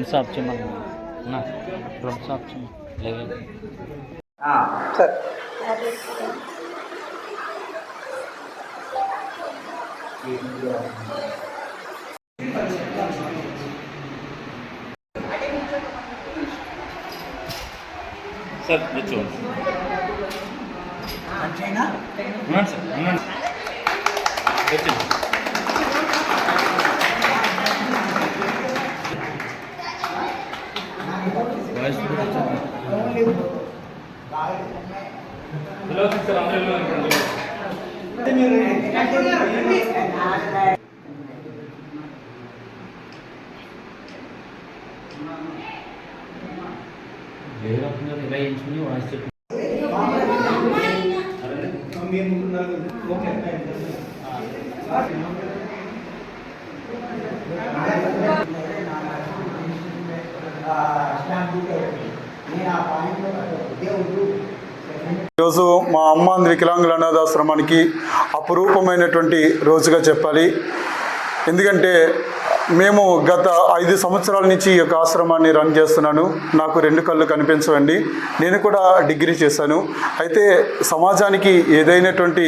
రెండు సాప్ చేయమన్నా రెండు సాప్ లేదు సార్ సార్ కూర్చోండి సార్ ఇలా ఎంచుకుని వాయిస్ చెప్పి ఈరోజు మా అమ్మాంధ్ర వికలాంగుల అనాథాశ్రమానికి అపురూపమైనటువంటి రోజుగా చెప్పాలి. ఎందుకంటే మేము గత 5 సంవత్సరాల నుంచి ఈ యొక్క ఆశ్రమాన్ని రన్ చేస్తున్నాను. నాకు 2 కళ్ళు కనిపించవండి. నేను కూడా డిగ్రీ చేశాను. అయితే సమాజానికి ఏదైనటువంటి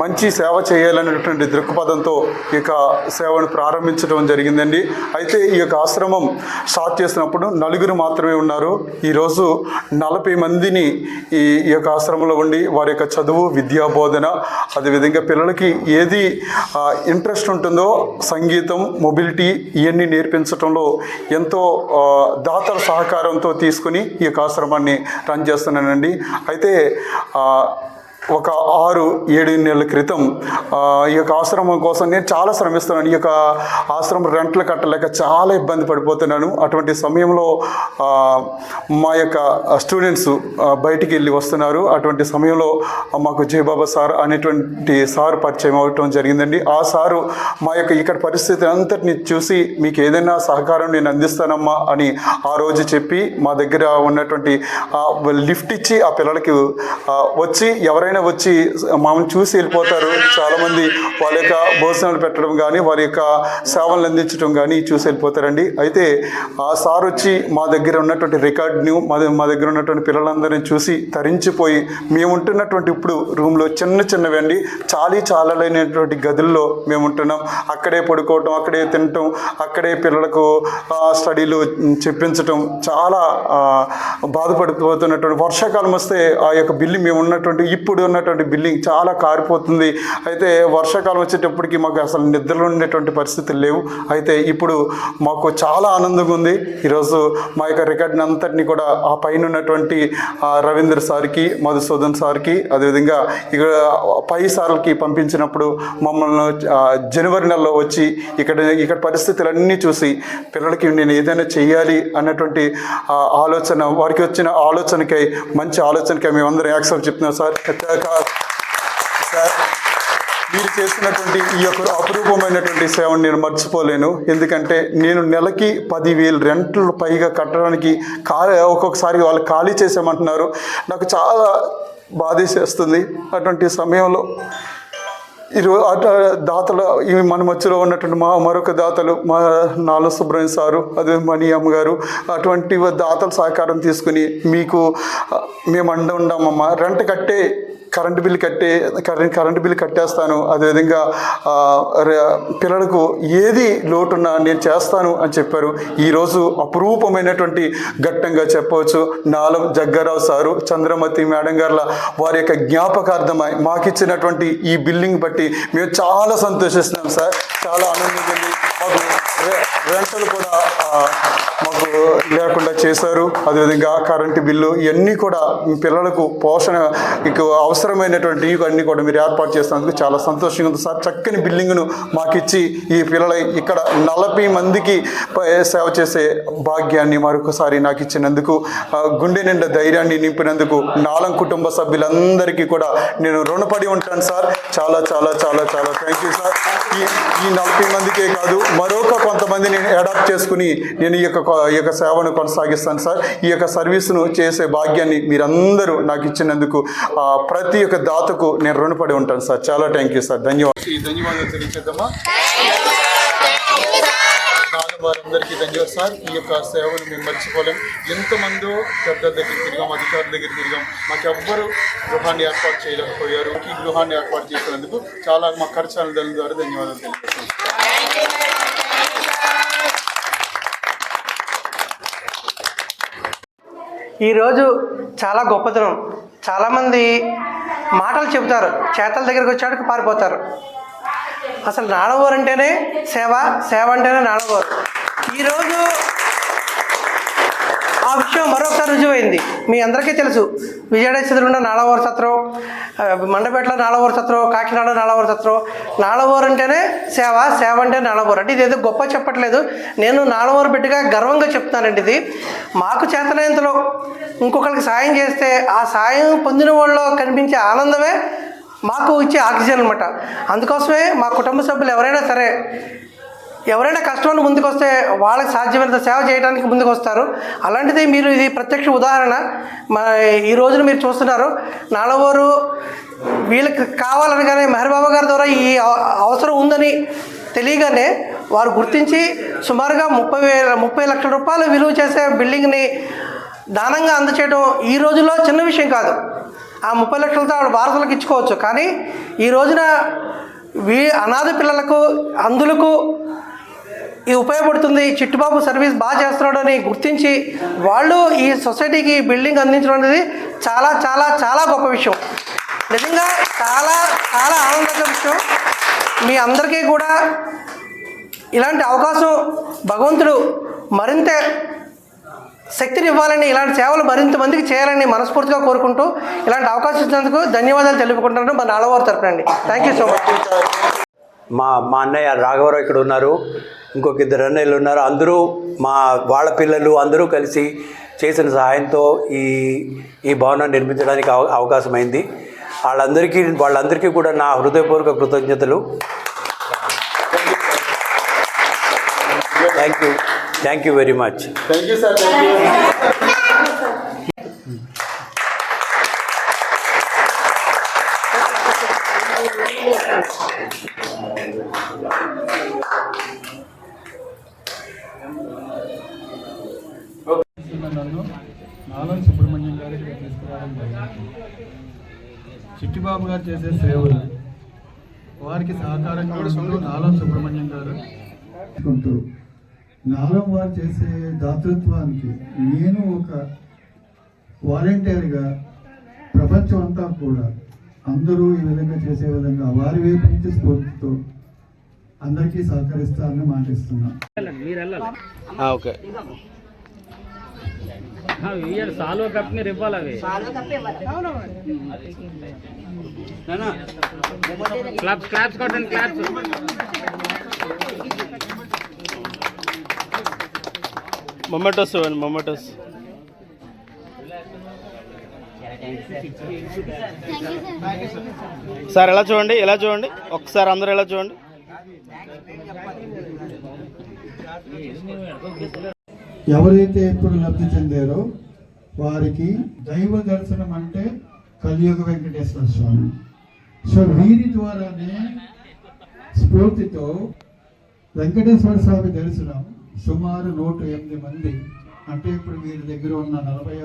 మంచి సేవ చేయాలనేటువంటి దృక్పథంతో ఈ యొక్క సేవను ప్రారంభించడం జరిగిందండి. అయితే ఈ యొక్క ఆశ్రమం స్టార్ట్ చేసినప్పుడు 4 మాత్రమే ఉన్నారు. ఈరోజు 40 మందిని ఈ యొక్క ఆశ్రమంలో ఉండి వారి యొక్క చదువు, విద్యా బోధన, అదేవిధంగా పిల్లలకి ఏది ఇంట్రెస్ట్ ఉంటుందో సంగీతం, మొబిలిటీ ఇవన్నీ నేర్పించడంలో ఎంతో దాతల సహకారంతో తీసుకుని ఈ యొక్క ఆశ్రమాన్ని రన్ చేస్తున్నానండి. అయితే ఒక 6-7 నెలల క్రితం ఈ యొక్క ఆశ్రమం కోసం నేను చాలా శ్రమిస్తున్నాను. ఈ యొక్క ఆశ్రమం రెంట్లు కట్టలేక చాలా ఇబ్బంది పడిపోతున్నాను. అటువంటి సమయంలో మా యొక్క స్టూడెంట్స్ బయటికి వెళ్ళి వస్తున్నారు. అటువంటి సమయంలో మాకు జయబాబా సార్ అనేటువంటి సార్ పరిచయం అవ్వటం జరిగిందండి. ఆ సారు మా యొక్క ఇక్కడ పరిస్థితి అంతటిని చూసి మీకు ఏదైనా సహకారం నేను అందిస్తానమ్మా అని ఆ రోజు చెప్పి మా దగ్గర ఉన్నటువంటి లిఫ్ట్ ఇచ్చి ఆ పిల్లలకి వచ్చి ఎవరైనా వచ్చి మామూలు చూసి వెళ్ళిపోతారు. చాలామంది వాళ్ళ యొక్క భోజనాలు పెట్టడం కానీ వారి యొక్క సేవలను అందించడం కానీ చూసి వెళ్ళిపోతారండి. అయితే ఆ సార్ వచ్చి మా దగ్గర ఉన్నటువంటి రికార్డుని మా దగ్గర ఉన్నటువంటి పిల్లలందరినీ చూసి తరించిపోయి మేము ఉంటున్నటువంటి ఇప్పుడు రూమ్లో చిన్నవి అండి, చాలాలేనటువంటి గదుల్లో మేము ఉంటున్నాం. అక్కడే పడుకోవటం, అక్కడే తినటం, అక్కడే పిల్లలకు స్టడీలు చెప్పించటం, చాలా బాధపడిపోతున్నటువంటి వర్షాకాలం వస్తే ఆ యొక్క బిల్డింగ్ మేము ఉన్నటువంటి ఇప్పుడు ఉన్నటువంటి బిల్డింగ్ చాలా కారిపోతుంది. అయితే వర్షాకాలం వచ్చేటప్పటికి మాకు అసలు నిద్రలో ఉండేటువంటి పరిస్థితులు లేవు. అయితే ఇప్పుడు మాకు చాలా ఆనందంగా ఉంది. ఈరోజు మా యొక్క రికార్డుని అంతటిని కూడా ఆ పైన ఉన్నటువంటి రవీంద్ర సార్కి, మధుసూదన్ సార్కి, అదేవిధంగా ఇక్కడ పై సార్లకి పంపించినప్పుడు మమ్మల్ని జనవరి నెలలో వచ్చి ఇక్కడ పరిస్థితులన్నీ చూసి పిల్లలకి నేను ఏదైనా చేయాలి అన్నటువంటి ఆలోచన, వారికి వచ్చిన ఆలోచనకై, మంచి ఆలోచనకై మేమందరం యాక్సెప్ట్ చెప్తున్నాం సార్. మీరు చేస్తున్నటువంటి ఈ యొక్క అపురూపమైనటువంటి సేవను నేను మర్చిపోలేను. ఎందుకంటే నేను నెలకి 10,000 రెంట్లు పైగా కట్టడానికి ఒక్కొక్కసారి వాళ్ళు ఖాళీ చేసామంటున్నారు. నాకు చాలా బాధేసేస్తుంది. అటువంటి సమయంలో దాతలు మన మధ్యలో ఉన్నటువంటి మరొక దాతలు మా నాల సుబ్రహ్మణ్యం సారు, అదే మణి అమ్మగారు, అటువంటి దాతల సహకారం తీసుకుని మీకు మేము ఉండమమ్మా, రెంట్ కట్టే కరెంటు బిల్లు కట్టేస్తాను, అదేవిధంగా పిల్లలకు ఏది లోటున్నా నేను చేస్తాను అని చెప్పారు. ఈరోజు అపురూపమైనటువంటి ఘట్టంగా చెప్పవచ్చు. నాలం జగ్గారావు సారు, చంద్రమతి మేడం గారుల వారి యొక్క జ్ఞాపకార్థమై మాకు ఇచ్చినటువంటి ఈ బిల్డింగ్ బట్టి మేము చాలా సంతోషిస్తున్నాం సార్. చాలా ఆనందంగా ఉంది. మాకు రెంటలు కూడా మాకు లేకుండా చేశారు. అదేవిధంగా కరెంటు బిల్లు ఇవన్నీ కూడా పిల్లలకు పోషణకు అవసరమైనటువంటి ఇవన్నీ కూడా మీరు ఏర్పాటు చేసినందుకు చాలా సంతోషంగా ఉంది సార్. చక్కని బిల్డింగ్ను మాకు ఇచ్చి ఈ పిల్లల ఇక్కడ 40 మందికి సేవ చేసే భాగ్యాన్ని మరొకసారి నాకు ఇచ్చినందుకు, గుండె నిండా ధైర్యాన్ని నింపినందుకు నాలం కుటుంబ సభ్యులందరికీ కూడా నేను రుణపడి ఉంటాను సార్. చాలా చాలా చాలా చాలా థ్యాంక్ యూ సార్. ఈ 40 మందికే కాదు, మరొక కొంతమందిని అడాప్ట్ చేసుకుని నేను ఈ యొక్క సేవను కొనసాగిస్తాను సార్. ఈ యొక్క సర్వీస్ను చేసే భాగ్యాన్ని మీరందరూ నాకు ఇచ్చినందుకు ప్రతి ఒక్క దాతకు నేను రుణపడి ఉంటాను సార్. చాలా థ్యాంక్ యూ సార్. ధన్యవాదాలు తెలియచేద్దామా. వారందరికీ ధన్యవాదాలు సార్. ఈ యొక్క సేవను మేము మర్చిపోలేం. ఎంతమందో పెద్దల దగ్గర తిరిగాం, అధికారుల దగ్గర తిరిగాం, మాకు ఎవ్వరు గృహాన్ని ఏర్పాటు చేయలేకపోయారు. ఈ గృహాన్ని ఏర్పాటు చేసినందుకు చాలా మా ఖర్చాల ద్వారా ధన్యవాదాలు తెలియజేస్తున్నాం. ఈరోజు చాలా గొప్పతనం. చాలామంది మాటలు చెబుతారు, చేతల దగ్గరికి వచ్చాక పారిపోతారు. అసలు నాడవోరు అంటేనే సేవ, సేవ అంటేనే నాడవోరు. ఈరోజు ఆ విషయం మరొకసారి రుజువైంది. మీ అందరికీ తెలుసు, విజయవాడ ఉన్న నాడవోరు సత్రం, మండపేటలో నాడవోరు సత్రం, కాకినాడ నాడవోరు సత్రం. నాడవోరు అంటేనే సేవ, సేవ అంటే నాడవోరు. అంటే ఇదేదో గొప్ప చెప్పట్లేదు, నేను నాడవోరు బిడ్డగా గర్వంగా చెప్తున్నానండి. ఇది మాకు చేతనైనంతలో ఇంకొకరికి సాయం చేస్తే ఆ సాయం పొందిన వాళ్ళలో కనిపించే ఆనందమే మాకు ఇచ్చే ఆక్సిజన్ అనమాట. అందుకోసమే మా కుటుంబ సభ్యులు ఎవరైనా కష్టంలో ముందుకు వస్తే వాళ్ళకి సాధ్యమైనంత సేవ చేయడానికి ముందుకు వస్తారు. అలాంటిది మీరు ఇది ప్రత్యక్ష ఉదాహరణ. ఈ రోజున మీరు చూస్తున్నారు, నాడవోరు వీళ్ళకి కావాలనగానే మెహర్ బాబా గారి ద్వారా ఈ అవసరం ఉందని తెలియగానే వారు గుర్తించి సుమారుగా 30 లక్షల రూపాయలు విలువ చేసే బిల్డింగ్ని దానంగా అందచేయడం ఈ రోజుల్లో చిన్న విషయం కాదు. ఆ 30 లక్షలతో వాళ్ళు వారసులకు ఇచ్చుకోవచ్చు. కానీ ఈ రోజున అనాథ పిల్లలకు, అందులకు ఇది ఉపయోగపడుతుంది, చిట్టుబాబు సర్వీస్ బాగా చేస్తున్నాడు అని గుర్తించి వాళ్ళు ఈ సొసైటీకి బిల్డింగ్ అందించడం అనేది చాలా చాలా చాలా గొప్ప విషయం. నిజంగా చాలా చాలా ఆనందకర విషయం. మీ అందరికీ కూడా ఇలాంటి అవకాశం భగవంతుడు మరింత శక్తిని ఇవ్వాలని, ఇలాంటి సేవలు మరింత మందికి చేయాలని మనస్ఫూర్తిగా కోరుకుంటూ ఇలాంటి అవకాశం ఇచ్చినందుకు ధన్యవాదాలు తెలుపుకుంటున్నాను మన నాడవోరు తరపునండి. Thank you so much. మా అన్నయ్య రాఘవరావు ఇక్కడ ఉన్నారు, ఇంకొక 2 అన్నయ్యలు ఉన్నారు. అందరూ వాళ్ళ పిల్లలు అందరూ కలిసి చేసిన సహాయంతో ఈ భవనాన్ని నిర్మించడానికి అవకాశమైంది. వాళ్ళందరికీ కూడా నా హృదయపూర్వక కృతజ్ఞతలు. Thank you very much. Thank you sir. Thank you. నన్ను నాలం సుబ్రహ్మణ్యం గారు ఇక్కడ తీసుకురావడం జరిగింది. చిట్టిబాబు గారు చేసే సేవలు వారికి సహకారంగా ఉంటూ నాలం సుబ్రహ్మణ్యం గారు నాలం వారు చేసే దాతృత్వానికి నేను ఒక వాలంటీర్గా ప్రపంచం అంతా కూడా అందరూ ఈ విధంగా చేసే విధంగా వారి వైపు నుంచి స్ఫూర్తితో అందరికీ సహకరిస్తారని మాటిస్తున్నాను. ఓకే. సాల్వ కప్ మీరు ఇవ్వాలి. అవి క్లాప్స్ కొట్టండి, క్లాప్స్. మొమెంటోస్ ఇవ్వండి, మొమెంటోస్. సార్ ఎలా చూడండి, ఎలా చూడండి ఒకసారి, అందరూ ఎలా చూడండి. ఎవరైతే ఇప్పుడు లబ్ధి చెందారో వారికి దైవ దర్శనం అంటే కలియుగ వెంకటేశ్వర స్వామి. సో వీరి ద్వారానే స్ఫూర్తితో వెంకటేశ్వర స్వామి దర్శనం సుమారు 108 మంది, అంటే ఇప్పుడు వీరి దగ్గర ఉన్న 40